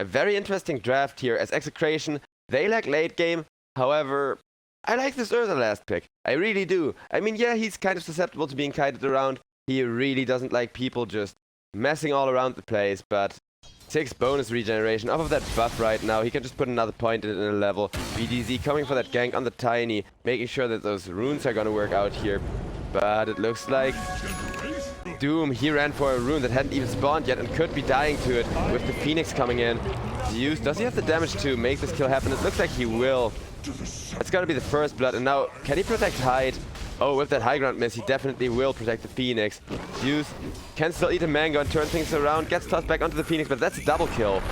A very interesting draft here as EXECRATION. They like late game. However, I like this Urza last pick. I really do. I mean, yeah, he's kind of susceptible to being kited around. He really doesn't like people just messing all around the place, but 6 bonus regeneration off of that buff right now. He can just put another point in a level. BDZ coming for that gank on the Tiny, making sure that those runes are gonna work out here. But it looks like Doom, he ran for a rune that hadn't even spawned yet and could be dying to it with the Phoenix coming in. Zeus, does he have the damage to make this kill happen? It looks like he will. It's gonna be the first blood, and now can he protect Hyde? Oh, with that high ground miss, he definitely will protect the Phoenix. Zeus can still eat a mango and turn things around, gets tossed back onto the Phoenix, but that's a double kill.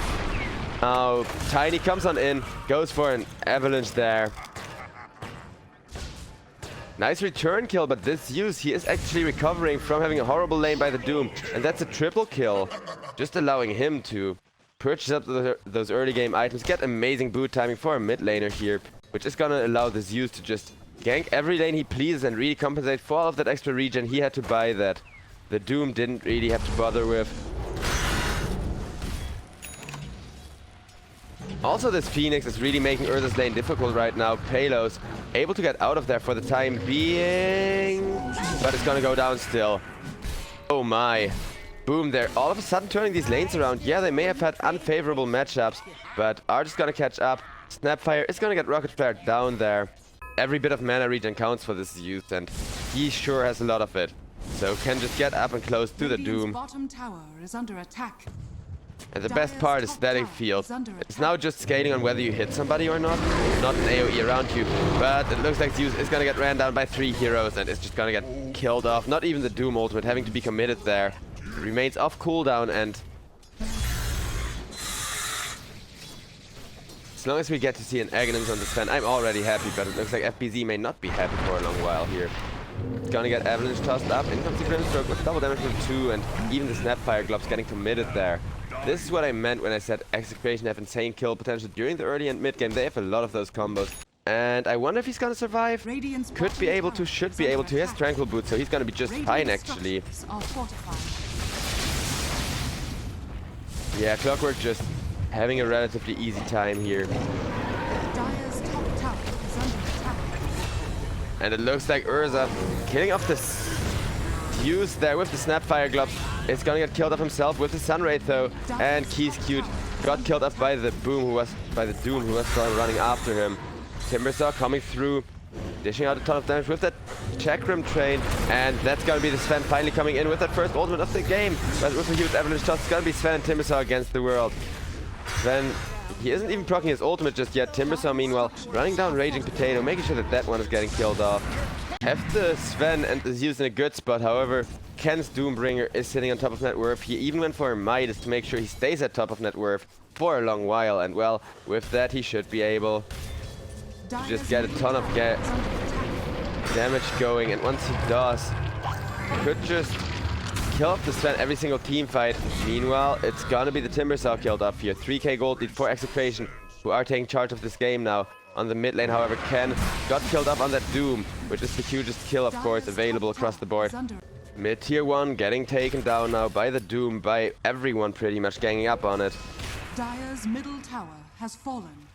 Now, Tiny comes on in, goes for an avalanche there. Nice return kill, but this Zeus, he is actually recovering from having a horrible lane by the Doom, and that's a triple kill. Just allowing him to purchase up those early game items, get amazing boot timing for a mid laner here, which is gonna allow the Zeus to just gank every lane he pleases and really compensate for all of that extra regen he had to buy that the Doom didn't really have to bother with. Also, this Phoenix is really making Urza's lane difficult right now. Palos able to get out of there for the time being, but it's gonna go down still. Oh my. Boom, they're all of a sudden turning these lanes around. Yeah, they may have had unfavorable matchups, but are just gonna catch up. Snapfire is gonna get rocket flared down there. Every bit of mana regen counts for this Zeus, and he sure has a lot of it. So can just get up and close to the Doom. Bottom tower is under attack. And the best part is static field. It's now just scaling on whether you hit somebody or not an AoE around you. But it looks like Zeus is gonna get ran down by 3 heroes and is just gonna get killed off. Not even the Doom ultimate having to be committed there. It remains off cooldown, and as long as we get to see an Aghanim's on the Sven, I'm already happy, but it looks like FBZ may not be happy for a long while here. It's gonna get Avalanche tossed up. In comes the Grimstroke with double damage from 2, and even the Snapfire Glob's getting committed there. This is what I meant when I said EXECRATION have insane kill potential during the early and mid game. They have a lot of those combos. And I wonder if he's gonna survive. Could be able to, should be able to. He has Tranquil Boot, so he's gonna be just fine actually. Yeah, Clockwork just having a relatively easy time here. And it looks like Urza killing off this Zeus there with the Snapfire Gloves. It's gonna get killed off himself with the Sunray though. And Keys Cute got killed off by the Doom who was running after him. Timbersaw coming through, dishing out a ton of damage with that Chakram train, and that's gonna be the Sven finally coming in with that first ultimate of the game. But with a huge avalanche toss, it's gonna be Sven and Timbersaw against the world. Sven, he isn't even proccing his ultimate just yet. Timbersaw, meanwhile, running down Raging Potato, making sure that that one is getting killed off. Have the Sven and the Zeus in a good spot, however, Ken's Doombringer is sitting on top of net worth. He even went for a Midas to make sure he stays at top of net worth for a long while, and well, with that he should be able to just get a ton of damage going, and once he does, could just kill off the Sven every single team fight. Meanwhile, it's gonna be the Timbersaw killed off here. 3k gold lead for EXECRATION, who are taking charge of this game now. On the mid lane, however, Ken got killed up on that Doom, which is the hugest kill, of course, available across the board. Mid tier 1 getting taken down now by the Doom, by everyone pretty much ganging up on it. Dire's middle tower has fallen.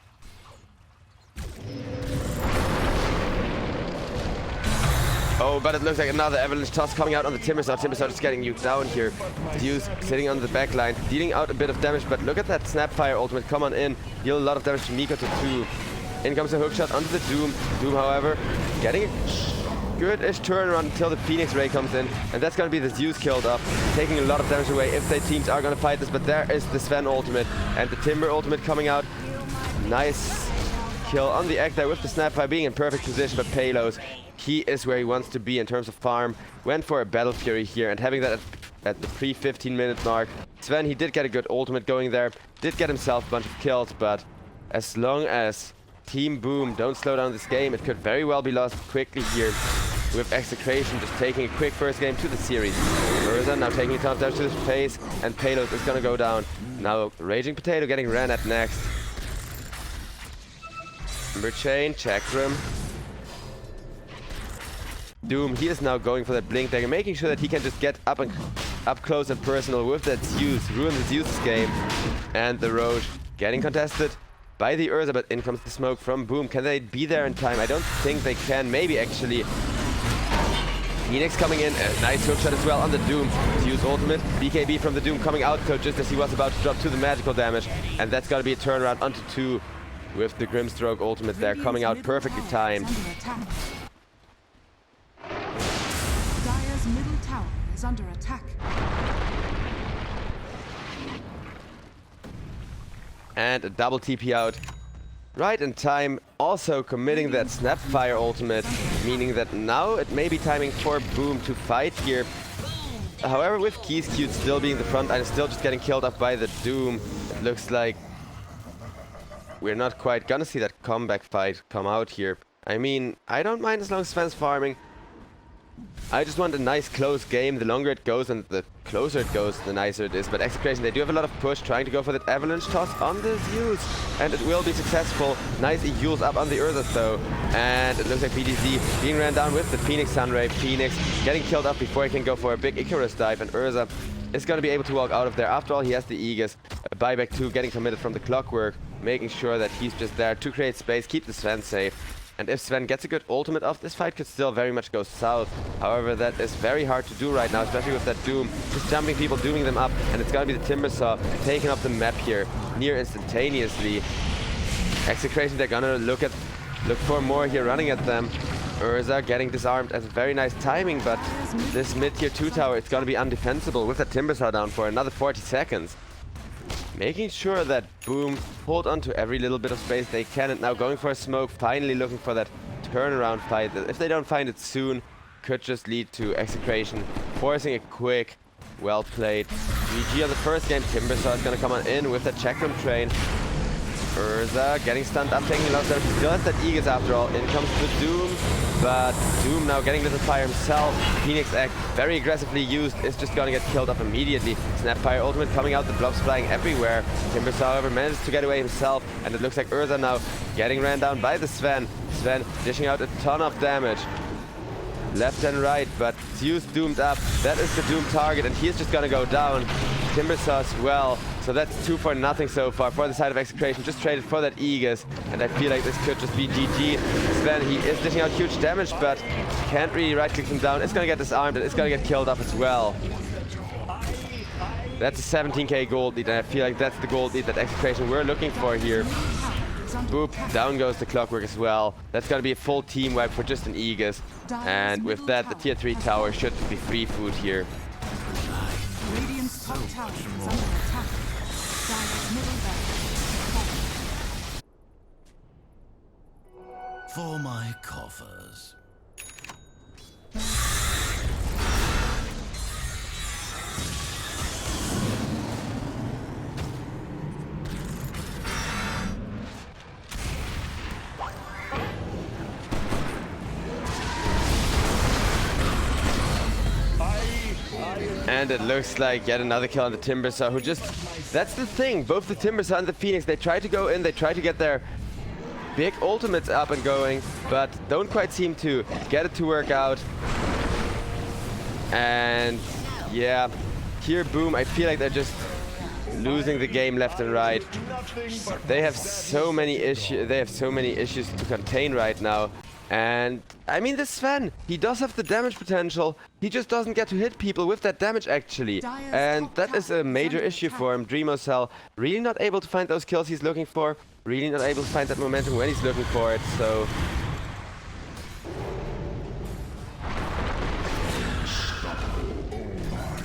Oh, but it looks like another avalanche toss coming out on the Timbersaw. Timbersaw just getting nuked down here. Zeus sitting on the back line, dealing out a bit of damage, but look at that Snapfire ultimate. Come on in, deal a lot of damage to Miko to 2. In comes a hookshot onto the Doom. Doom, however, getting a good-ish turnaround until the Phoenix Ray comes in, and that's gonna be the Zeus killed off, taking a lot of damage away if their teams are gonna fight this. But there is the Sven ultimate and the Timber ultimate coming out. Nice kill on the Act there with the Snapfire being in perfect position, but Palos, he is where he wants to be in terms of farm. Went for a Battle Fury here, and having that at the pre-15 minute mark. Sven, he did get a good ultimate going there, did get himself a bunch of kills, but as long as Team Boom don't slow down this game, it could very well be lost quickly here, with EXECRATION just taking a quick first game to the series. Urza now taking a ton of damage to his face, and Palos is gonna go down. Now Raging Potato getting ran at next. Timber Chain, Chakram. Doom, he is now going for that Blink Dagger, making sure that he can just get up and up close and personal with that Zeus, ruins the Zeus game. And the Roche getting contested by the Urza, but in comes the smoke from Boom. Can they be there in time? I don't think they can. Maybe actually. Phoenix coming in, a nice hookshot as well on the Doom. Zeus ultimate, BKB from the Doom coming out, so just as he was about to drop to the magical damage. And that's gonna be a turnaround onto 2 with the Grimstroke ultimate there, coming out perfectly timed. Dire's middle tower is under attack. And a double TP out right in time, also committing that Snapfire ultimate, meaning that now it may be timing for Boom to fight here. However, with XCTN still being the front line, still just getting killed off by the Doom, it looks like we're not quite gonna see that comeback fight come out here. I mean, I don't mind as long as Sven's farming. I just want a nice close game. The longer it goes and the closer it goes, the nicer it is. But EXECRATION, they do have a lot of push, trying to go for that avalanche toss on the Zeus. And it will be successful. Nice Eul's up on the Urza though. And it looks like BDZ being ran down with the Phoenix Sunray. Phoenix getting killed off before he can go for a big Icarus dive. And Urza is going to be able to walk out of there. After all, he has the Aegis. A buyback 2 getting committed from the Clockwork, making sure that he's just there to create space, keep the Sven safe. And if Sven gets a good ultimate off, this fight could still very much go south. However, that is very hard to do right now, especially with that Doom. Just jumping people, dooming them up, and it's gonna be the Timbersaw taking up the map here near instantaneously. EXECRATION, they're gonna look for more here running at them. Urza getting disarmed as very nice timing, but this mid-tier 2 tower, it's gonna be undefensible with that Timbersaw down for another 40 seconds. Making sure that Boom hold on to every little bit of space they can, and now going for a smoke, finally looking for that turnaround fight. If they don't find it soon, could just lead to EXECRATION forcing a quick, well played GG on the first game. Timbersaw is gonna come on in with that checkroom train. Urza getting stunned up, taking a lot of damage. Still has that Aegis after all. In comes the Doom, but Doom now getting little fire himself. Phoenix Act, very aggressively used, is just gonna get killed off immediately. Snapfire ultimate coming out, the blobs flying everywhere. Timbersaw, however, manages to get away himself, and it looks like Urza now getting ran down by the Sven. Sven dishing out a ton of damage. Left and right, but Zeus doomed up. That is the Doom target, and he's just gonna go down. Timbersaw as well. So that's 2 for nothing so far for the side of EXECRATION. Just traded for that Aegis, and I feel like this could just be GG. Sven, he is dishing out huge damage, but can't really right-click him down. It's gonna get disarmed, and it's gonna get killed off as well. That's a 17k gold lead, and I feel like that's the gold lead that EXECRATION we're looking for here. Boop, down goes the Clockwork as well. That's gonna be a full team wipe for just an Aegis. And with that, the tier 3 tower should be free food here. Radiant's top tower is under attack. Dire's middle barracks. For my coffers. And it looks like yet another kill on the Timbersaw, who just... That's the thing, both the Timbersaw and the Phoenix, they try to go in, they try to get their big ultimates up and going, but don't quite seem to get it to work out. And yeah, here Boom, I feel like they're just losing the game left and right. They have so many issues to contain right now. And I mean, this Sven, he does have the damage potential. He just doesn't get to hit people with that damage actually. And that is a major issue for him. Dreamocell really not able to find those kills he's looking for. Really not able to find that momentum when he's looking for it. So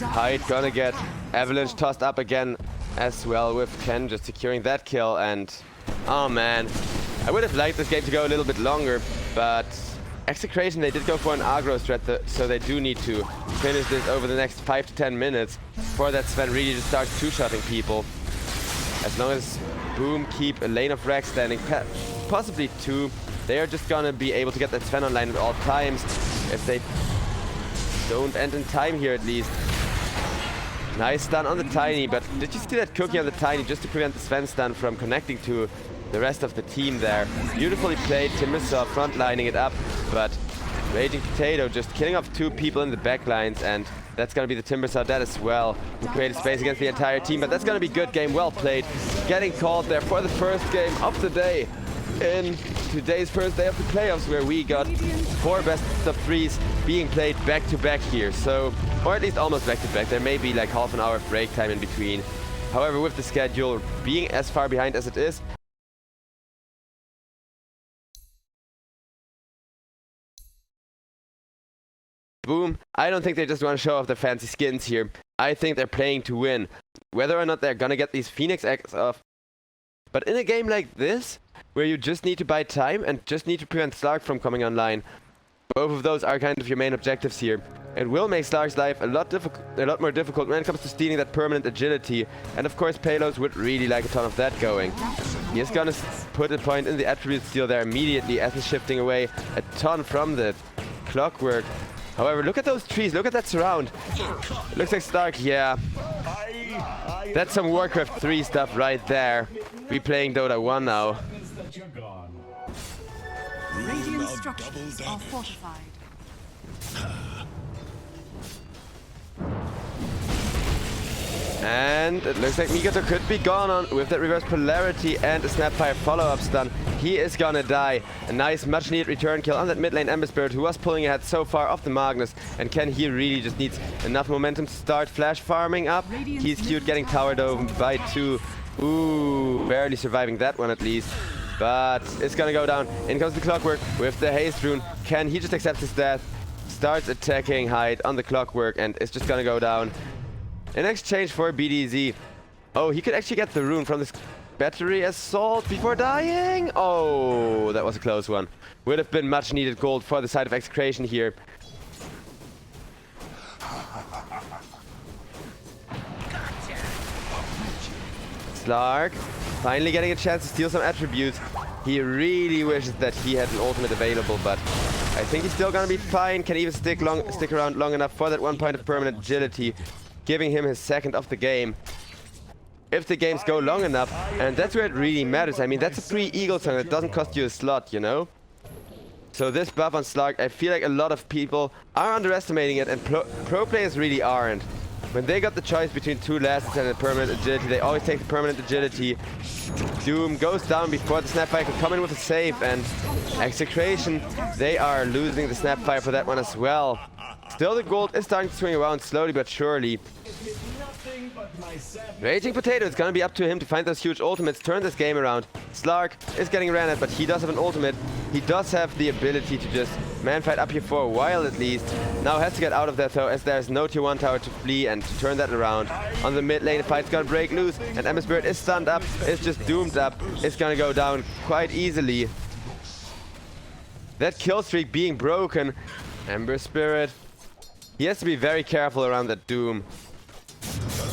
Hyde gonna get Avalanche tossed up again as well, with Ken just securing that kill. And oh man, I would have liked this game to go a little bit longer, but EXECRATION, they did go for an aggro strat, so they do need to finish this over the next 5 to 10 minutes before that Sven really just starts two-shotting people. As long as Boom keep a lane of racks standing, possibly 2, they are just gonna be able to get that Sven online at all times, if they don't end in time here at least. Nice stun on the Tiny, but did you see that cookie on the Tiny just to prevent the Sven stun from connecting to the rest of the team there? Beautifully played, Timbersaw frontlining it up, but Raging Potato just killing off 2 people in the backlines, and that's going to be the Timber Saw dead as well, who created space against the entire team. But that's going to be good game, well played. Getting called there for the first game of the day in today's first day of the playoffs, where we got 4 best of 3s being played back to back here. So, or at least almost back to back. There may be like half an hour of break time in between. However, with the schedule being as far behind as it is, Boom, I don't think they just want to show off their fancy skins here. I think they're playing to win. Whether or not they're gonna get these Phoenix X off. But in a game like this, where you just need to buy time and just need to prevent Slark from coming online, both of those are kind of your main objectives here. It will make Slark's life a lot more difficult when it comes to stealing that permanent agility. And of course, Palos would really like a ton of that going. He is gonna put a point in the attribute steal there immediately, as he's shifting away a ton from the clockwork. However, look at those trees, look at that surround. Looks like Stark, yeah. That's some Warcraft 3 stuff right there. We playing Dota 1 now. Radiant structures are fortified. And it looks like Mikoto could be gone on with that reverse polarity and a Snapfire follow-up stun. He is gonna die. A nice, much-needed return kill on that mid lane Ember Spirit, who was pulling ahead so far off the Magnus. And Ken here really just needs enough momentum to start flash farming up. He's cute, getting towered over by 2. Ooh, barely surviving that one at least. But it's gonna go down. In comes the Clockwork with the haste rune. Ken, he just accepts his death, starts attacking Hyde on the Clockwork, and it's just gonna go down. In exchange for BDZ. Oh, he could actually get the rune from this battery assault before dying. Oh, that was a close one. Would have been much needed gold for the side of Execration here. Slark finally getting a chance to steal some attributes. He really wishes that he had an ultimate available, but I think he's still gonna be fine. Can even stick around long enough for that 1 point of permanent agility, giving him his second of the game. If the games go long enough, and that's where it really matters. I mean, that's a free Eagle song that doesn't cost you a slot, you know? So this buff on Slark, I feel like a lot of people are underestimating it, and pro players really aren't. When they got the choice between 2 lasts and a permanent agility, they always take the permanent agility. Doom goes down before the Snapfire can come in with a save, and Execration, they are losing the Snapfire for that one as well. Still, the gold is starting to swing around slowly but surely. Raging Potato, it's gonna be up to him to find those huge ultimates, turn this game around. Slark is getting ran at, but he does have an ultimate. He does have the ability to just man-fight up here for a while at least. Now has to get out of there though, as there's no tier 1 tower to flee and to turn that around. On the mid lane, the fight's gonna break loose, and Ember Spirit is stunned up, is just doomed up. It's gonna go down quite easily. That kill streak being broken. Ember Spirit, he has to be very careful around that Doom.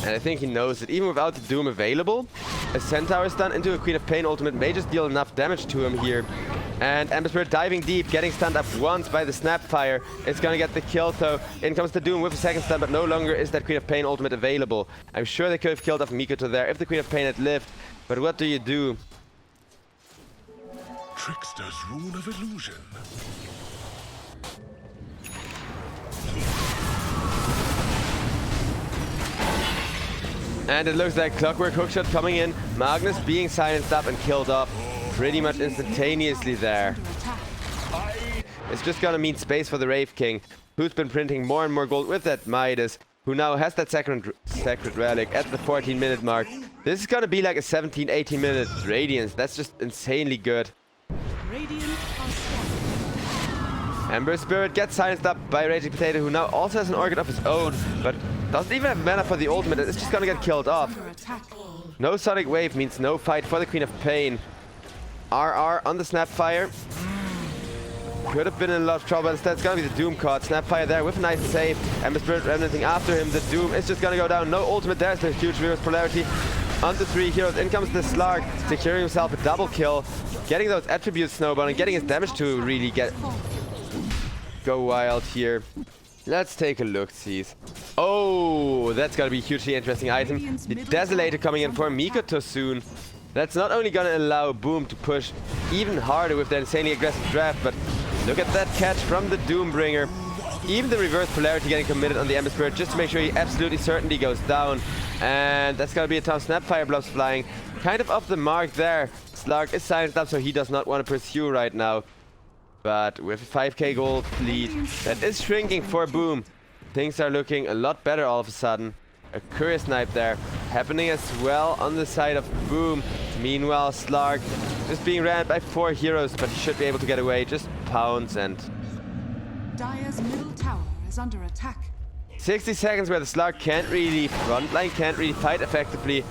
And I think he knows it. Even without the Doom available, a Centaur stun into a Queen of Pain ultimate may just deal enough damage to him here. And Ember Spirit diving deep, getting stunned up once by the Snapfire. It's gonna get the kill though. In comes the Doom with a second stun, but no longer is that Queen of Pain ultimate available. I'm sure they could have killed off Mikoto there if the Queen of Pain had lived. But what do you do? Trickster's rune of illusion. And it looks like Clockwork hookshot coming in. Magnus being silenced up and killed off pretty much instantaneously there. It's just gonna mean space for the Wraith King, who's been printing more and more gold with that Midas, who now has that sacred relic at the 14-minute mark. This is gonna be like a 17-18 minute Radiance. That's just insanely good. Ember Spirit gets silenced up by Raging Potato, who now also has an Orchid of his own, but doesn't even have mana for the ultimate. It's just gonna get killed off. No Sonic Wave means no fight for the Queen of Pain. RR on the Snapfire. Could have been in a lot of trouble. Instead, it's gonna be the Doom card. Snapfire there with a nice save. Ember Spirit remnanting after him. The Doom is just gonna go down. No ultimate there. There's huge reverse polarity. On the 3 heroes. In comes the Slark, securing himself a double kill. Getting those attributes snowballing, getting his damage to really go wild here. Let's take a look, sees. Oh, that's gonna be a hugely interesting item. The Desolator coming in for Mikoto soon. That's not only gonna allow Boom to push even harder with their insanely aggressive draft, but Look at that catch from the Doombringer. Even the reverse polarity getting committed on the Ember Spirit just to make sure he absolutely certainly goes down. And that's gonna be a ton of Snapfire blobs flying. Kind of off the mark there. Slark is silenced up, so he does not want to pursue right now. But with a 5k gold lead, that is shrinking for Boom. Things are looking a lot better all of a sudden. A courier snipe there happening as well on the side of Boom. Meanwhile, Slark just being ran by 4 heroes, but he should be able to get away. Just pounce and... Dire's middle tower is under attack. 60 seconds where the Slark can't really frontline, can't really fight effectively.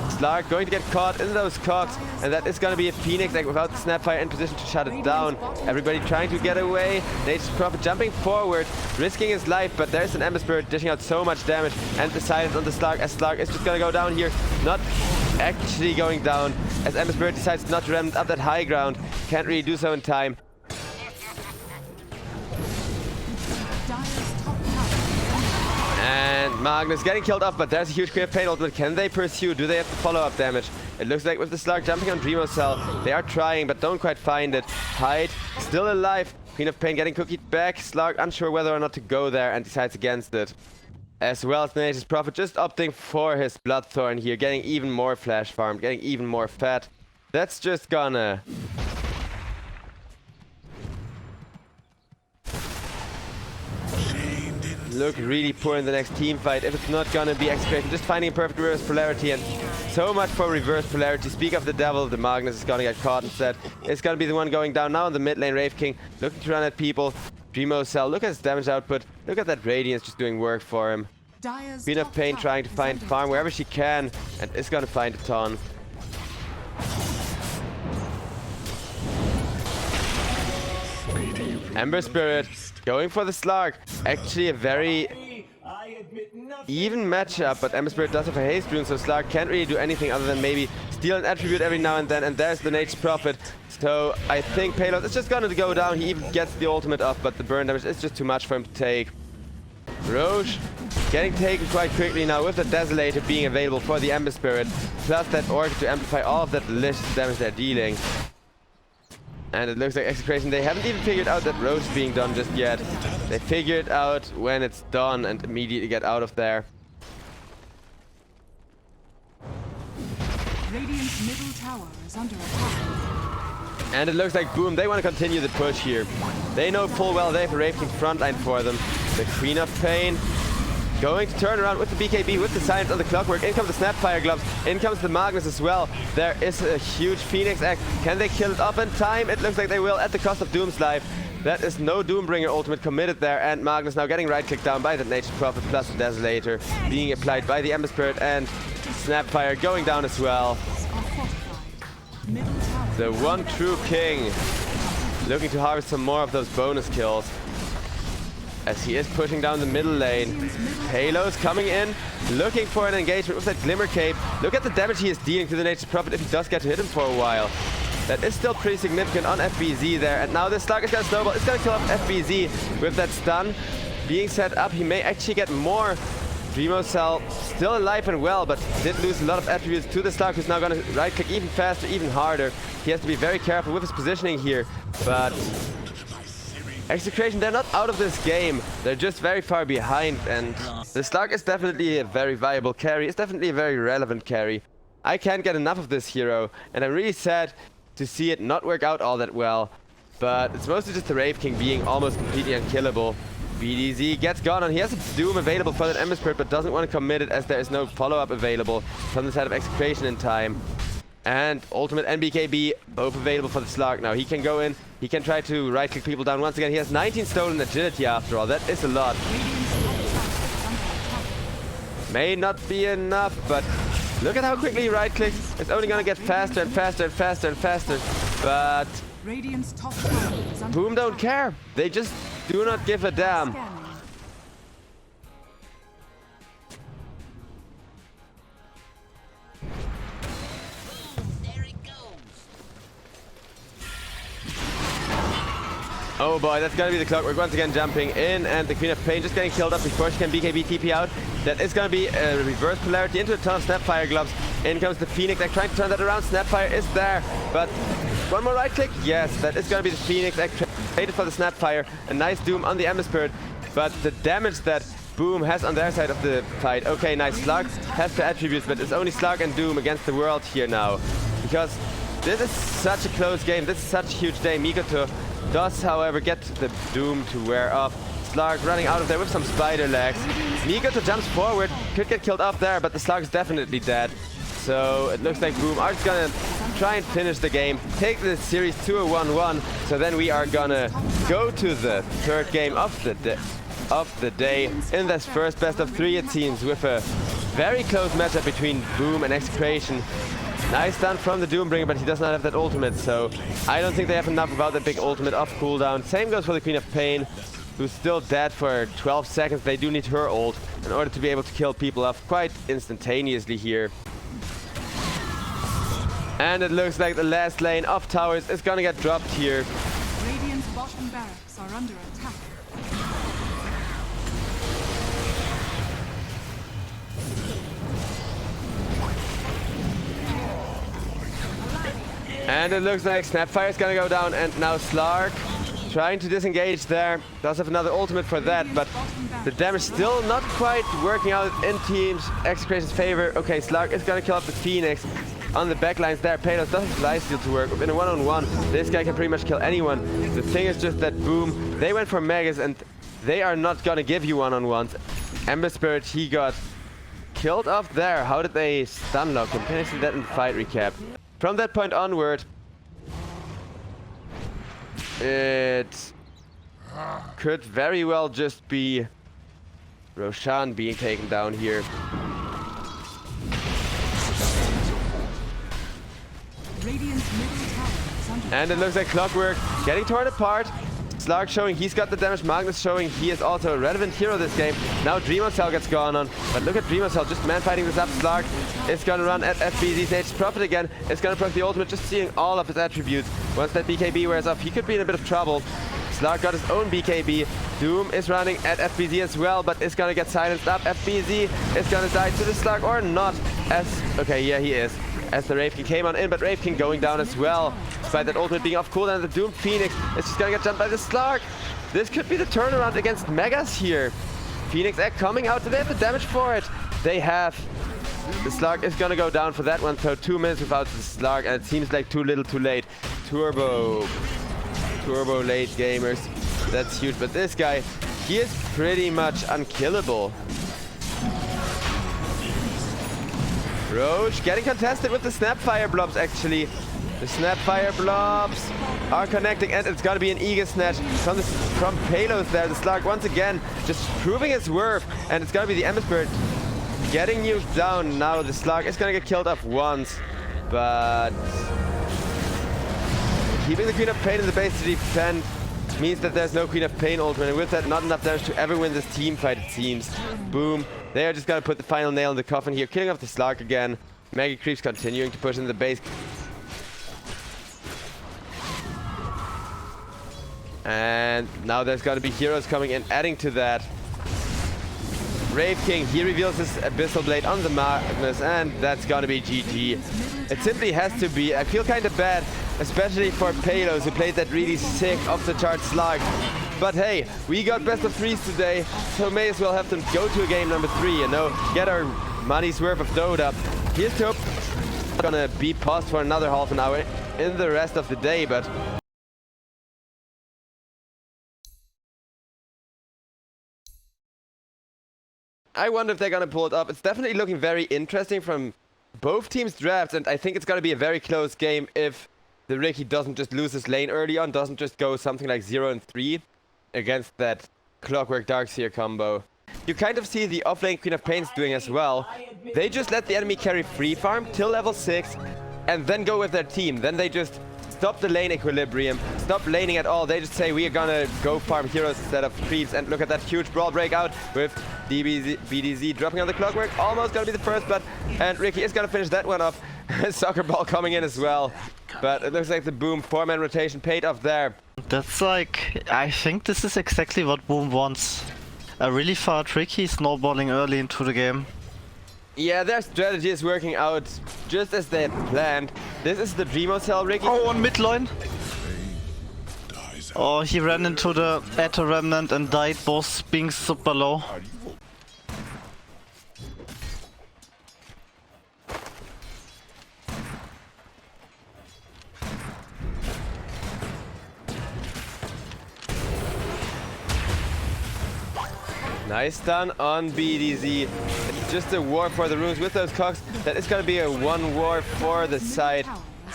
Slark going to get caught in those cogs, and that is going to be a Phoenix Egg without the Snapfire in position to shut it down. Everybody trying to get away. Nature's Prophet jumping forward, risking his life, but there's an Ember Spirit dishing out so much damage, and the silence on the Slark as Slark is just going to go down here. Not actually going down, as Ember Spirit decides not to remnant up that high ground. Can't really do so in time. And Magnus getting killed off, but there's a huge Queen of Pain ultimate. Can they pursue? Do they have the follow-up damage? It looks like with the Slark jumping on Dreamo Cell, they are trying, but don't quite find it. Hyde still alive. Queen of Pain getting cookied back. Slark unsure whether or not to go there and decides against it. As well as the Nature's Prophet just opting for his Bloodthorn here, getting even more flash farmed, getting even more fat. That's just gonna... look really poor in the next team fight if it's not gonna be EXECRATION. Just finding a perfect reverse polarity, and so much for reverse polarity. Speak of the devil, the Magnus is gonna get caught instead. It's gonna be the one going down now in the mid lane. Wraith King looking to run at people. Dreamo Cell, look at his damage output. Look at that Radiance just doing work for him. Queen of Pain trying to find farm wherever she can, and is gonna find a ton. Ember Spirit going for the Slark. Actually a very even matchup, but Ember Spirit does have a haste rune, so Slark can't really do anything other than maybe steal an attribute every now and then, and there's the Nature's Prophet. So I think Payload is just gonna go down. He even gets the ultimate off, but the burn damage is just too much for him to take. Roche getting taken quite quickly now with the Desolator being available for the Ember Spirit, plus that Orc to amplify all of that delicious damage they're dealing. And it looks like EXECRATION, they haven't even figured out that Roche is being done just yet. They figure it out when it's done and immediately get out of there. Radiant's middle tower is under attack. And it looks like Boom, they want to continue the push here. They know full well they have a Wraith King frontline for them. The Queen of Pain going to turn around with the BKB, with the Silence on the Clockwork. In comes the Snapfire Gloves. In comes the Magnus as well. There is a huge Phoenix Egg. Can they kill it up in time? It looks like they will at the cost of Doom's life. That is no Doombringer ultimate committed there. And Magnus now getting right-clicked down by the Nature's Prophet plus the Desolator being applied by the Ember Spirit, and Snapfire going down as well. The one true king looking to harvest some more of those bonus kills, as he is pushing down the middle lane. Halo's coming in, looking for an engagement with that Glimmer Cape. Look at the damage he is dealing to the Nature's Prophet if he does get to hit him for a while. That is still pretty significant on FBZ there. And now this Slark is going to snowball. It's going to kill off FBZ with that stun being set up. He may actually get more. Dreamo Cell still alive and well, but did lose a lot of attributes to the Slark, who's now going to right-click even faster, even harder. He has to be very careful with his positioning here, but EXECRATION, they're not out of this game. They're just very far behind, and the Slark is definitely a very viable carry. It's definitely a very relevant carry. I can't get enough of this hero, and I'm really sad to see it not work out all that well. But it's mostly just the Wraith King being almost completely unkillable. BDZ gets gone, and he has a Doom available for that Ember Spirit, but doesn't want to commit it as there is no follow-up available from the side of EXECRATION in time. And Ultimate and BKB both available for the Slark now. He can go in, he can try to right-click people down once again. He has 19 stolen agility after all. That is a lot. May not be enough, but look at how quickly he right-clicks. It's only going to get faster and faster and faster and faster. But Boom don't care. They just do not give a damn. Oh boy, that's gonna be the Clockwork once again jumping in, and the Queen of Pain just getting killed up before she can BKB TP out. That is gonna be a reverse polarity into a ton of Snapfire Gloves. In comes the Phoenix Egg, trying to turn that around. Snapfire is there, but one more right click. Yes, that is gonna be the Phoenix Egg. waited for the Snapfire, a nice Doom on the Ember Spirit, but the damage that Boom has on their side of the fight. Okay, nice. Slug has the attributes, but it's only Slug and Doom against the world here now. Because this is such a close game. This is such a huge day. Mikoto does, however, get the Doom to wear off. Slug running out of there with some spider legs. Mikoto jumps forward, could get killed off there, but the Slug is definitely dead. So it looks like Boom are just gonna try and finish the game, take the series to a 1-1. So then we are gonna go to the third game of the day in this first best of 3 it seems, with a very close matchup between Boom and EXECRATION. Nice stun from the Doombringer, but he does not have that ultimate, so I don't think they have enough without that big ultimate off cooldown. Same goes for the Queen of Pain, who's still dead for 12 seconds. They do need her ult in order to be able to kill people off quite instantaneously here. And it looks like the last lane of towers is gonna get dropped here. Radiant's bottom barracks are under attack. And it looks like Snapfire is gonna go down, and now Slark trying to disengage there. Does have another ultimate for that, but the damage still not quite working out in teams EXECRATION's favor. Okay, Slark is gonna kill up the Phoenix on the backlines there. Palos doesn't have lifesteal to work. In a one-on-one, this guy can pretty much kill anyone. The thing is just that Boom, they went for Megas, and they are not gonna give you one-on-ones. Ember Spirit, he got killed off there. How did they stun lock him? Can I see that in the fight recap? From that point onward, it could very well just be Roshan being taken down here. And it looks like Clockwork getting torn apart. Slark showing he's got the damage. Magnus showing he is also a relevant hero this game. Now Dreamcell gets gone on. But look at Dreamcell just man fighting this up. Slark is gonna run at FBZ's Age Prophet again. It's gonna proc the ultimate, just seeing all of his attributes. Once that BKB wears off, he could be in a bit of trouble. Slark got his own BKB. Doom is running at FBZ as well, but is gonna get silenced up. FBZ is gonna die to the Slark or not. Okay, yeah, he is. As the Wraith King came on in, but Wraith King going down as well. Despite that ultimate being off cooldown, the Doom Phoenix is just gonna get jumped by the Slark. This could be the turnaround against Megas here. Phoenix Egg coming out. Do they have the damage for it? They have. The Slark is gonna go down for that one, so 2 minutes without the Slark, and it seems like too little too late. Turbo late gamers. That's huge, but this guy, he is pretty much unkillable. Roach getting contested with the Snapfire blobs, actually. The Snapfire blobs are connecting, and it's gonna be an Eagle Snatch from Palos there. The Slark once again just proving his worth, and it's gonna be the Ember Spirit getting nuked down. Now the Slark is gonna get killed off once, but keeping the Queen of Pain in the base to defend means that there's no Queen of Pain ultimate, and with that, not enough damage to ever win this team fight, it seems. Boom. They are just gonna put the final nail in the coffin here, killing off the Slark again. Mega Creeps continuing to push in the base. And now there's gonna be heroes coming in, adding to that. Wraith King, he reveals his Abyssal Blade on the Magnus, and that's gonna be GG. It simply has to be. I feel kind of bad, especially for Palos, who played that really sick off-the-chart Slug. But hey, we got best of 3s today, so may as well have them go to a game number 3, you know, get our money's worth of Dota. Here's to hope it's gonna be paused for another half an hour in the rest of the day, but I wonder if they're gonna pull it up. It's definitely looking very interesting from both teams' drafts, and I think it's gonna be a very close game if the Ricky doesn't just lose his lane early on, doesn't just go something like 0-3 against that Clockwork Darkseer combo. You kind of see the offlane Queen of Pain's doing as well. They just let the enemy carry free farm till level 6 and then go with their team. Then they just stop the lane equilibrium, stop laning at all. They just say, we are gonna go farm heroes instead of creeps. And look at that huge brawl breakout with BDZ dropping on the Clockwork. Almost gonna be the first, and Ricky is gonna finish that one off. Soccer ball coming in as well. But it looks like the Boom 4-man rotation paid off there. That's like, I think this is exactly what Boom wants. A really far tricky snowballing early into the game. Yeah, their strategy is working out just as they had planned. This is the Dreamcell, Ricky. Oh, on mid lane. Dies Oh, he ran into the Aether Remnant and died, both being super low. Nice stun on BDZ. It's just a war for the runes with those cogs. That is going to be a one war for the side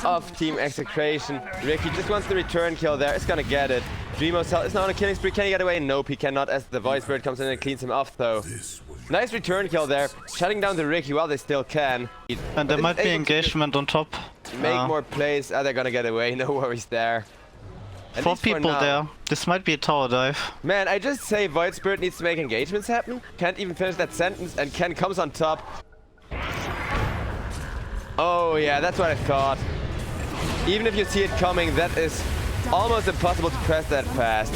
of Team Execration. Ricky just wants the return kill there. It's going to get it. Dreamo Cell is now on a killing spree. Can he get away? Nope, he cannot, as the Void Spirit comes in and cleans him off though. Nice return kill there. Shutting down the Ricky while they still can. And there might be engagement on top. Make more plays. They're going to get away. No worries there. At 4 least for people now. there. This might be a tower dive. Man, I just say Void Spirit needs to make engagements happen. Can't even finish that sentence, and Ken comes on top. Oh yeah, that's what I thought. Even if you see it coming, that is almost impossible to press that fast.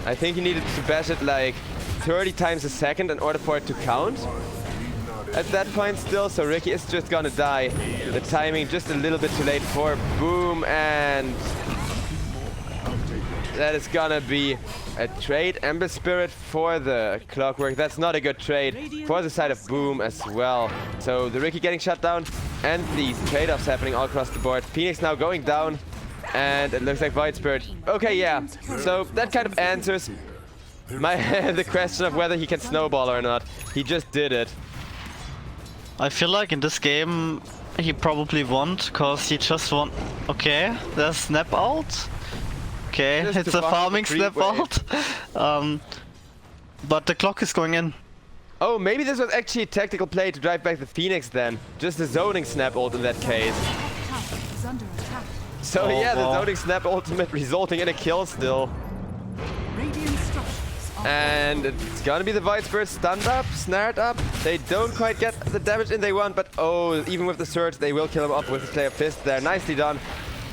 I think he needed to bash it like 30 times a second in order for it to count. At that point still, so Ricky is just gonna die. The timing just a little bit too late for Boom, and that is gonna be a trade. Ember Spirit for the Clockwork. That's not a good trade for the side of Boom as well. So the Ricky getting shut down and these trade-offs happening all across the board. Phoenix now going down, and it looks like Void Spirit. Okay, yeah. So that kind of answers the question of whether he can snowball or not. He just did it. I feel like in this game he probably won't, cause he just won. Okay, there's snap out. Okay, Just it's to a farm farming the creep snap out. But the clock is going in. Oh, maybe this was actually a tactical play to drive back the Phoenix then. Just a zoning snap ult in that case. Tower is under attack. So Oh, yeah, the wow. zoning snap ultimate resulting in a kill still. Radiant structures are And it's gonna be the Void Spirit stunned up, snared up. They don't quite get the damage in they want, but oh, even with the surge, they will kill him off with the Slayer Fist there. Nicely done.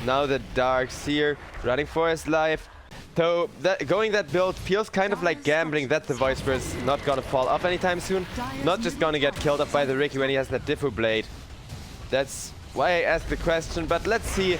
Now the Darkseer running for his life. So going that build feels kind of like gambling that the Void Spirit's not gonna fall off anytime soon. Not just gonna get killed off by the Ricky when he has that Diffu Blade. That's why I asked the question, but let's see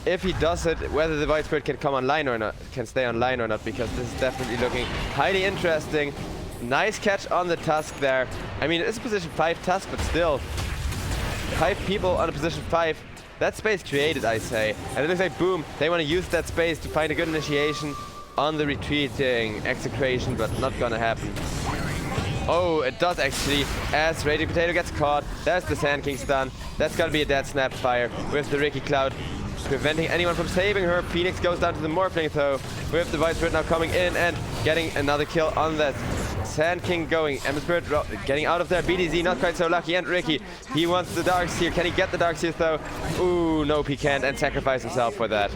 if he does it, whether the Void Spirit can come online or not, can stay online or not, because this is definitely looking highly interesting. Nice catch on the Tusk there. I mean, it's a position 5 Tusk, but still 5 people on a position 5. That space created, I say. And it looks like Boom, they want to use that space to find a good initiation on the retreating Execration, but not gonna happen. Oh, it does actually, as Raging Potato gets caught. There's the Sand King stun. That's gonna be a dead Snapfire with the Ricky Cloud, preventing anyone from saving her. Phoenix goes down to the Morphling though, with the Void Spirit now coming in and getting another kill on that Sand King going. Ember Spirit getting out of there. BDZ not quite so lucky, and Ricky, he wants the Darkseer. Can he get the Darkseer though? Ooh, nope, he can't, and sacrifice himself for that.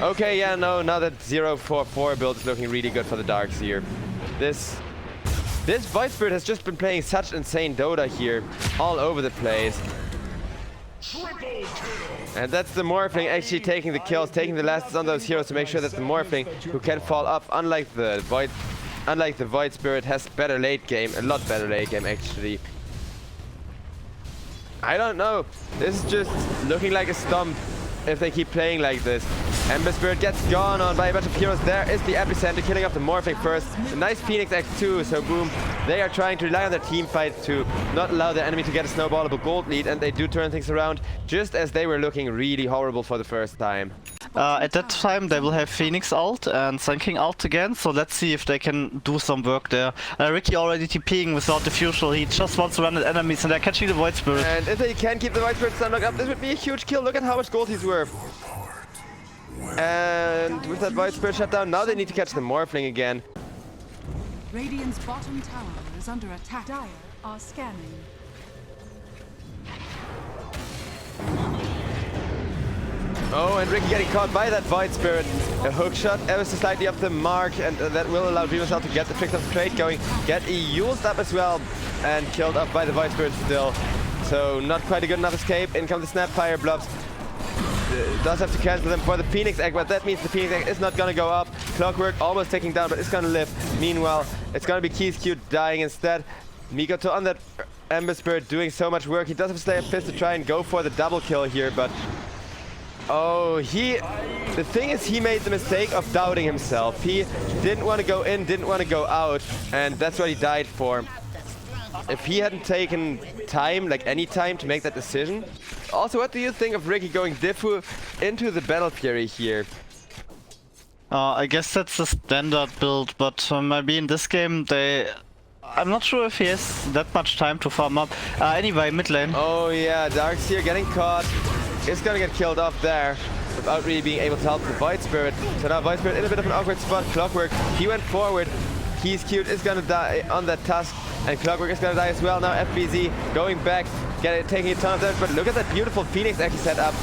Okay, yeah, no, now that 0-4-4 build is looking really good for the Darkseer. This Void Spirit has just been playing such insane Dota here, all over the place. And that's the Morphling actually taking the kills, taking the lasts on those heroes to make sure that the Morphling, who can fall off, unlike the Void Spirit, has better late game, a lot better late game actually. I don't know. This is just looking like a stump if they keep playing like this. Ember Spirit gets gone on by a bunch of heroes. There is the epicenter, killing off the Morphling first. A nice Phoenix X2, so Boom, they are trying to rely on their team fight to not allow their enemy to get a snowballable gold lead, and they do turn things around just as they were looking really horrible for the first time. At that time they will have Phoenix ult and Sun King ult again, so let's see if they can do some work there. Ricky already TPing without the Fusional, he just wants to run at enemies and they're catching the Void Spirit. And if they can keep the Void Spirit stun lock up, this would be a huge kill. Look at how much gold he's worth. And with that Void Spirit shut down, now they need to catch the Morphling again. Radiant's bottom tower is under attack. Dire are scanning. Oh, and Ricky getting caught by that Void Spirit. A hook shot ever so slightly off the mark, and that will allow Dreamo Cell to get the trick of the trade going. Get used up as well, and killed up by the Void Spirit still. So not quite a good enough escape. In come the Snapfire blobs. Does have to cancel them for the Phoenix Egg, but that means the Phoenix Egg is not gonna go up. Clockwork almost taking down, but it's gonna live. Meanwhile, it's gonna be XCTN dying instead. Mikoto on that Ember Spirit doing so much work. He does have Slayer Fist to try and go for the double kill here, but Oh, the thing is, he made the mistake of doubting himself. He didn't want to go in, didn't want to go out, and that's what he died for. If he hadn't taken time, like any time, to make that decision. Also, what do you think of Ricky going Diffu into the Battle Fury here? I guess that's a standard build, but maybe in this game I'm not sure if he has that much time to farm up. Anyway, mid lane. Oh yeah, Dark's here getting caught. Is gonna get killed off there without really being able to help the Void Spirit. So now Void Spirit in a bit of an awkward spot. Clockwork, he went forward. He's cute, is gonna die on that Tusk. And Clockwork is gonna die as well. Now FBZ going back, taking a ton of damage. But look at that beautiful Phoenix actually set up.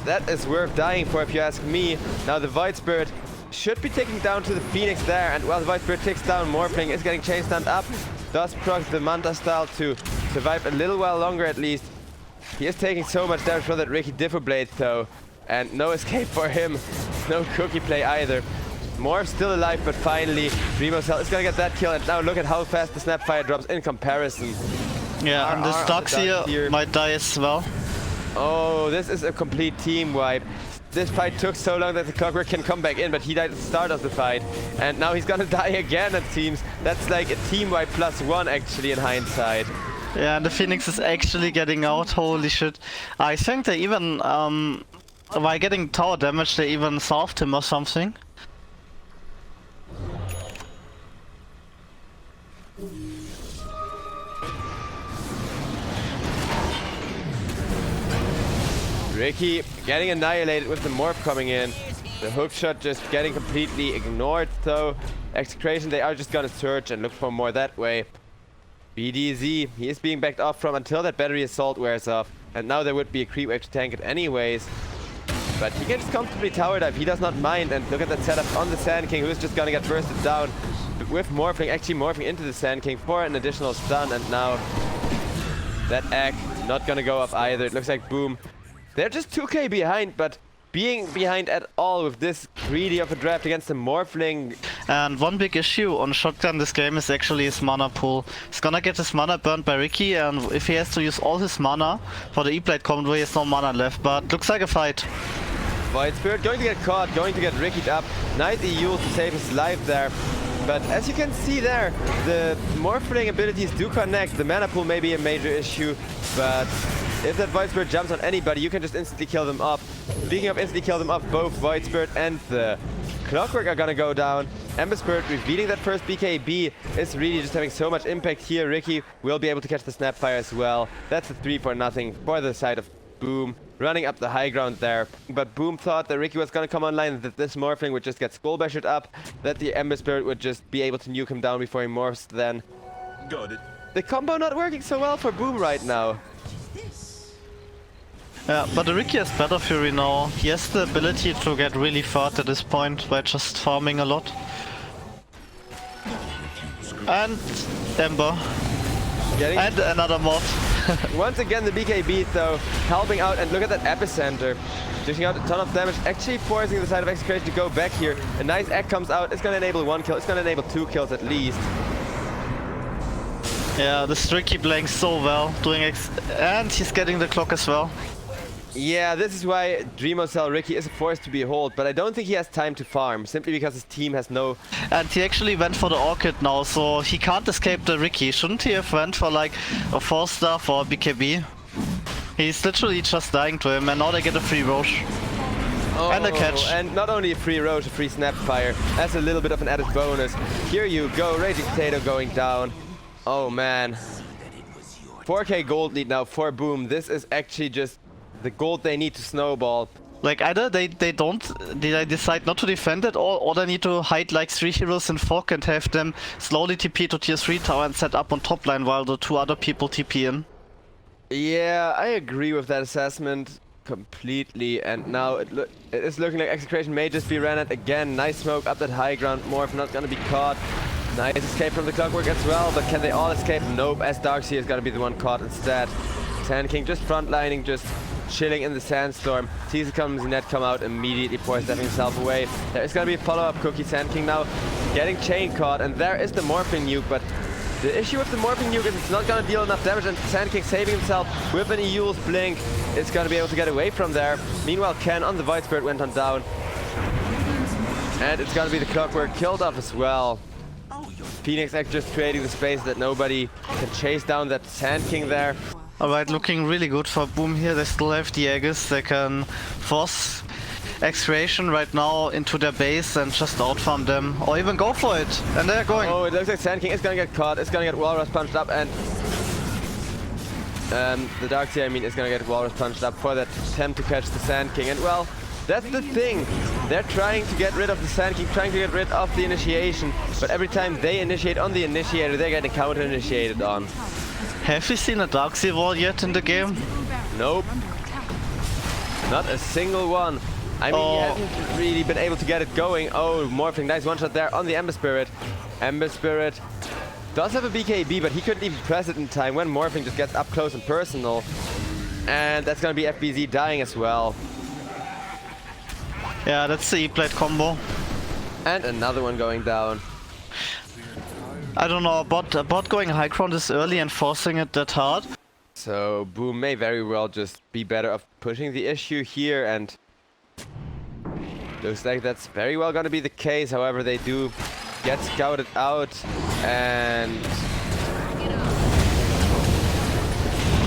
That is worth dying for if you ask me. Now the Void Spirit should be taking down to the Phoenix there. And while the Void Spirit takes down, Morphling is getting chain stunned up. Does proc the Manta style to survive a little while longer at least. He is taking so much damage from that Ricky Diffu Blade though. And no escape for him. No cookie play either. Morph still alive, but finally Dreamocell is gonna get that kill. And now look at how fast the Snapfire drops in comparison. Yeah, and the Starks here might die as well. Oh, this is a complete team wipe. This fight took so long that the Clockwork can come back in, but he died at the start of the fight. And now he's gonna die again, it seems. That's like a team wipe +1 actually in hindsight. Yeah, and the Phoenix is actually getting out, holy shit. I think they even, by getting tower damage, they even solved him or something. Ricky getting annihilated with the Morph coming in. The hook shot just getting completely ignored though. EXECRATION, they are just gonna search and look for more that way. BDZ, he is being backed off from until that battery assault wears off. And now there would be a creep wave to tank it anyways. But he can just comfortably tower dive, he does not mind. And look at that setup on the Sand King, who is just gonna get bursted down. With Morphling, actually morphing into the Sand King for an additional stun. And now that Egg not gonna go up either. It looks like Boom. They're just 2k behind, but being behind at all with this greedy of a draft against the Morphling. And one big issue on Shotgun this game is actually his mana pool. He's gonna get his mana burned by Ricky, and if he has to use all his mana for the E-Blade combo, he has no mana left, but looks like a fight. Void Spirit going to get caught, going to get Rickied up. Nice EU to save his life there. But as you can see there, the Morphling abilities do connect. The mana pool may be a major issue, but if that Void Spirit jumps on anybody, you can just instantly kill them off. Speaking of instantly kill them off, both Void Spirit and the Clockwork are gonna go down. Ember Spirit revealing that first BKB is really just having so much impact here. Ricky will be able to catch the Snapfire as well. That's a 3-0 for the side of Boom. Running up the high ground there. But Boom thought that Ricky was gonna come online, that this Morphling would just get Skull Bashed up, that the Ember Spirit would just be able to nuke him down before he morphs then. Got it. The combo not working so well for Boom right now. Yeah, but the Ricky has Battle Fury now. He has the ability to get really far at this point by just farming a lot. And Ember. And another mod. Once again the BKB though, helping out, and look at that Epicenter. Dishing out a ton of damage, actually forcing the side of EXECRATION to go back here. A nice egg comes out, it's gonna enable 1 kill, it's gonna enable 2 kills at least. Yeah, this Ricky playing so well, and he's getting the clock as well. Yeah, this is why Dreamocell Ricky is a force to behold, but I don't think he has time to farm, simply because his team has no... And he actually went for the Orchid now, so he can't escape the Ricky. Shouldn't he have went for like a 4-star for BKB? He's literally just dying to him, and now they get a free Roche. Oh, and a catch. And not only a free Roche, a free Snapfire. That's a little bit of an added bonus. Here you go, Raging Potato going down. Oh man. 4k gold lead now for Boom. This is actually just the gold they need to snowball. Like either they decide not to defend at all, or they need to hide like 3 heroes in Fog and have them slowly TP to tier 3 tower and set up on top line while the 2 other people TP in. Yeah, I agree with that assessment completely, and now it is looking like EXECRATION may just be ran at again. Nice smoke up that high ground, Morph not gonna be caught. Nice escape from the Clockwork as well, but can they all escape? Nope, as Darkseer is gonna be the one caught instead. Sand King just frontlining, just chilling in the sandstorm. Sees it comes, net come out, immediately force stepping himself away. There is gonna be a follow-up cookie. Sand King now getting chain caught, and there is the Morphing nuke, but The issue with the Morphing Nuke is it's not going to deal enough damage, and Sand King saving himself with an Eul's Blink is going to be able to get away from there. Meanwhile, Ken on the Void Spirit went on down. And it's going to be the Clockwork killed off as well. Phoenix X just creating the space that nobody can chase down that Sand King there. Alright, looking really good for Boom here. They still have the Aegis. They can force EXECRATION right now into their base and just outfarm them. Or even go for it. And they're going. Oh, it looks like Sand King is going to get caught. It's going to get Walrus punched up, and the Darkseer, I mean, is going to get Walrus punched up for that attempt to catch the Sand King. And well, that's the thing. They're trying to get rid of the Sand King, trying to get rid of the initiation. But every time they initiate on the initiator, they're getting counter-initiated on. Have we seen a Darkseer wall yet in the game? Nope. Not a single one. I mean, he hasn't really been able to get it going. Oh, Morphling, nice one shot there on the Ember Spirit. Ember Spirit does have a BKB, but he couldn't even press it in time when Morphling just gets up close and personal. And that's going to be FBZ dying as well. Yeah, that's the E-plate combo. And another one going down. I don't know, bot going high ground this early and forcing it that hard. So Boom may very well just be better off pushing the issue here, and looks like that's very well going to be the case. However, they do get scouted out, and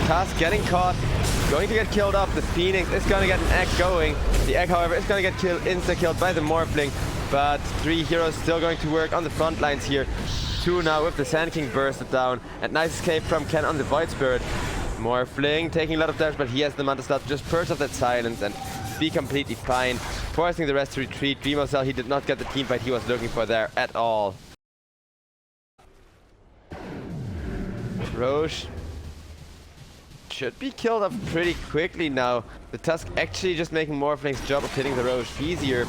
Tusk getting caught, going to get killed off. The Phoenix is going to get an egg going. The egg, however, is going to get insta-killed by the Morphling, but 3 heroes still going to work on the front lines here. 2 now with the Sand King bursted down, and nice escape from Ken on the Void Spirit. Morphling taking a lot of damage, but he has the Manta Staff to just purge off that silence and be completely fine, forcing the rest to retreat. Dreamocell, he did not get the teamfight he was looking for there at all. Roche should be killed off pretty quickly now. The Tusk actually just making Morphling's job of hitting the Roche easier.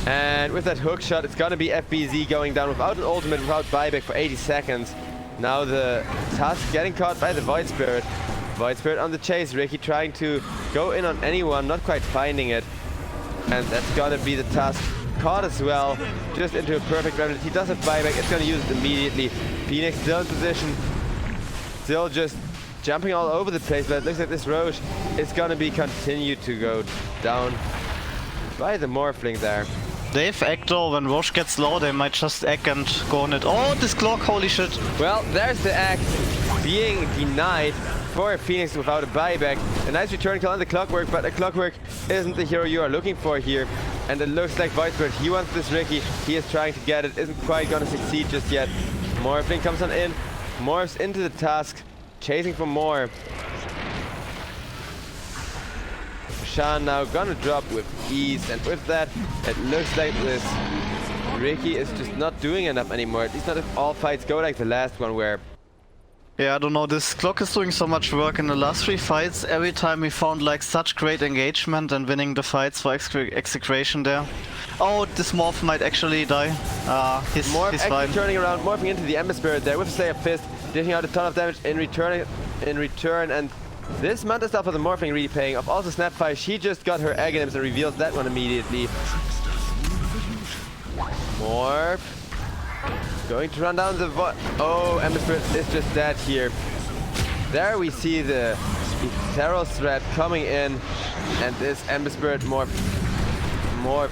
And with that hook shot, it's gonna be FBZ going down without an ultimate, without buyback for 80 seconds. Now the Tusk getting caught by the Void Spirit. Void Spirit on the chase. Ricky trying to go in on anyone, not quite finding it. And that's gonna be the Tusk caught as well, just into a perfect remnant. He does have buyback, it's gonna use it immediately. Phoenix still in position, still just jumping all over the place, but it looks like this Roche is gonna be continued to go down by the Morphling there. They have egg though. When Roche gets low, they might just egg and go on it. Oh, this clock, holy shit. Well, there's the egg being denied for Phoenix without a buyback. A nice return kill on the Clockwork, but a Clockwork isn't the hero you are looking for here. And it looks like Void Spirit, he wants this Ricky. He is trying to get it, isn't quite gonna succeed just yet. Morphling comes on in, morphs into the Tusk, chasing for more. Shan now gonna drop with ease, and with that, it looks like this Ricky is just not doing enough anymore. At least not if all fights go like the last one where... Yeah, I don't know, this clock is doing so much work in the last 3 fights. Every time we found like such great engagement and winning the fights for EXECRATION there. Oh, this Morph might actually die. He's fine. Turning around, morphing into the Ember Spirit there with a Slayer Fist, dishing out a ton of damage in return, and this Manta Staff for the Morphling really paying off. Also Snapfire, she just got her Aghanims and reveals that one immediately. Morph. Going to run down the oh, Ember Spirit is just dead here. There we see the Theros threat coming in, and this Ember Spirit Morph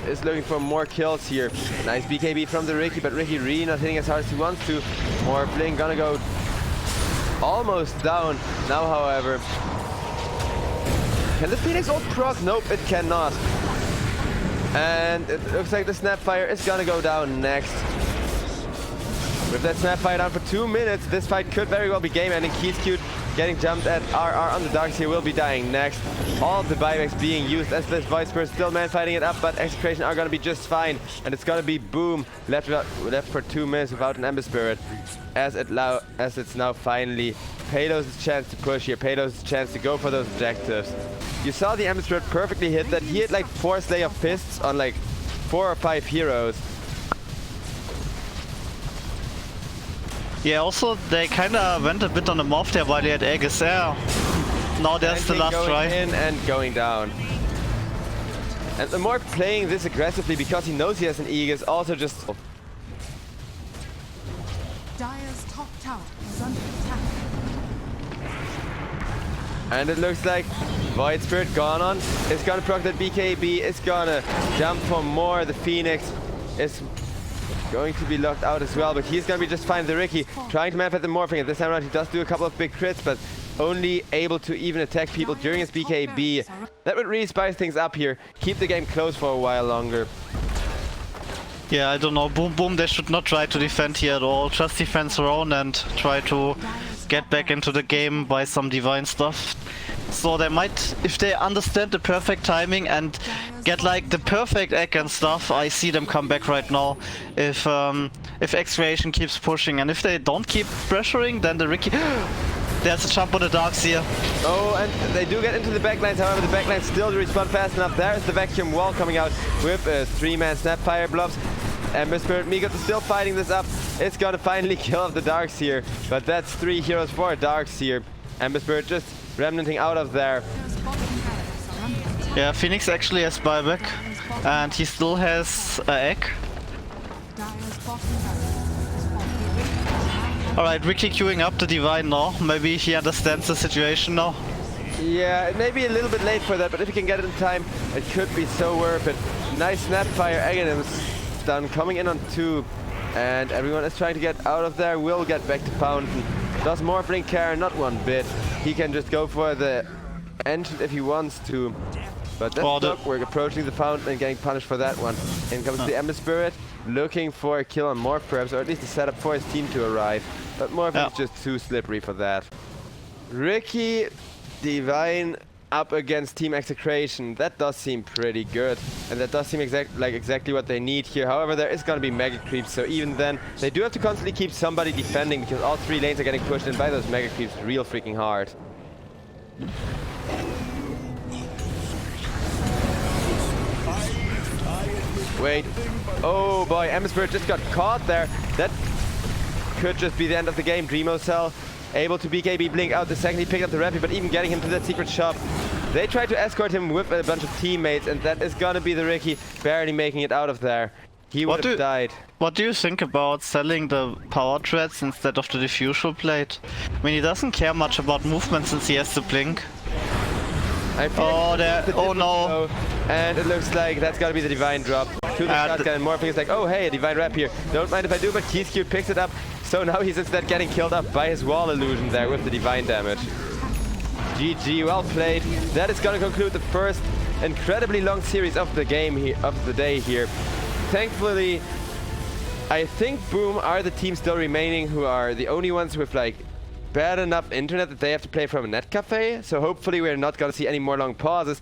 is looking for more kills here. Nice BKB from the Ricky, but Ricky really not hitting as hard as he wants to. Morphling gonna go almost down now, however. Can the Phoenix ult proc? Nope, it cannot. And it looks like the Snapfire is gonna go down next. With that Snapfire down for 2 minutes, this fight could very well be game ending. XCTN getting jumped at RR on the Darkseer will be dying next. All of the buybacks being used as this Void Spirit still man fighting it up, but EXECRATION are gonna be just fine. And it's gonna be Boom left for 2 minutes without an Ember Spirit. As it's now finally Palos' chance to push here, Palos' chance to go for those objectives. You saw the Ember Spirit perfectly hit that. He hit like 4 Slayer Fists on like 4 or 5 heroes. Yeah, also they kinda went a bit on the Morph there while he had Aegis there. Now there's the last try. Going in and going down. And the Morph playing this aggressively because he knows he has an Aegis also just... tower is under attack. And it looks like Void Spirit gone on. It's gonna proc that BKB. It's gonna jump for more. The Phoenix is going to be locked out as well, but he's gonna be just fine. The Ricky trying to manifest the morphing. At this time around, he does do a couple of big crits, but only able to even attack people during his BKB. That would really spice things up here. Keep the game close for a while longer. Yeah, I don't know. Boom Boom, they should not try to defend here at all. Just defend their own and try to get back into the game by some divine stuff. So they might, if they understand the perfect timing and get like the perfect egg and stuff, I see them come back right now. If XCRATION keeps pushing, and if they don't keep pressuring, then the Ricky... There's a jump on the Darks here. Oh, and they do get into the backlines. However, the backlines still respond fast enough. There's the vacuum wall coming out with a 3-man Snapfire blobs. And Mr. Migot is still fighting this up. It's gonna finally kill off the Darks here. But that's 3 heroes for Darks here. And Mr. just remnanting out of there. Yeah, Phoenix actually has buyback. And he still has an egg. Alright, Ricky queuing up the Divine now. Maybe he understands the situation now. Yeah, it may be a little bit late for that, but if he can get it in time, it could be so worth it. Nice Snapfire Aghanim's done, coming in on 2. And everyone is trying to get out of there. Will get back to Fountain. Does Morphling care? Not one bit. He can just go for the Ancient if he wants to. But that's we're approaching the Fountain and getting punished for that one. In comes the Ember Spirit, looking for a kill on Morph perhaps, or at least a setup for his team to arrive. But Morph is just too slippery for that. Ricky, Divine up against Team EXECRATION. That does seem pretty good. And that does seem exactly what they need here. However, there is going to be mega creeps, so even then, they do have to constantly keep somebody defending because all 3 lanes are getting pushed in by those mega creeps real freaking hard. Wait. Oh boy, Ember Spirit just got caught there. That could just be the end of the game. Dreamo Cell able to BKB blink out the second he picked up the Rappi, but even getting him to that secret shop. They tried to escort him with a bunch of teammates, and that is gonna be the Ricky barely making it out of there. He would have died. What do you think about selling the power threads instead of the diffusal plate? I mean, he doesn't care much about movement since he has the blink. I feel oh no. And it looks like that's gotta be the Divine drop to the shotgun, and Morphling is like, oh hey, a Divine Rap here. Don't mind if I do, but KeySkew picks it up. So now he's instead getting killed up by his wall illusion there with the Divine damage. GG, well played. That is gonna conclude the first incredibly long series of the game here, of the day here. Thankfully, I think Boom are the team still remaining who are the only ones with like bad enough internet that they have to play from a net cafe. So hopefully we're not gonna see any more long pauses.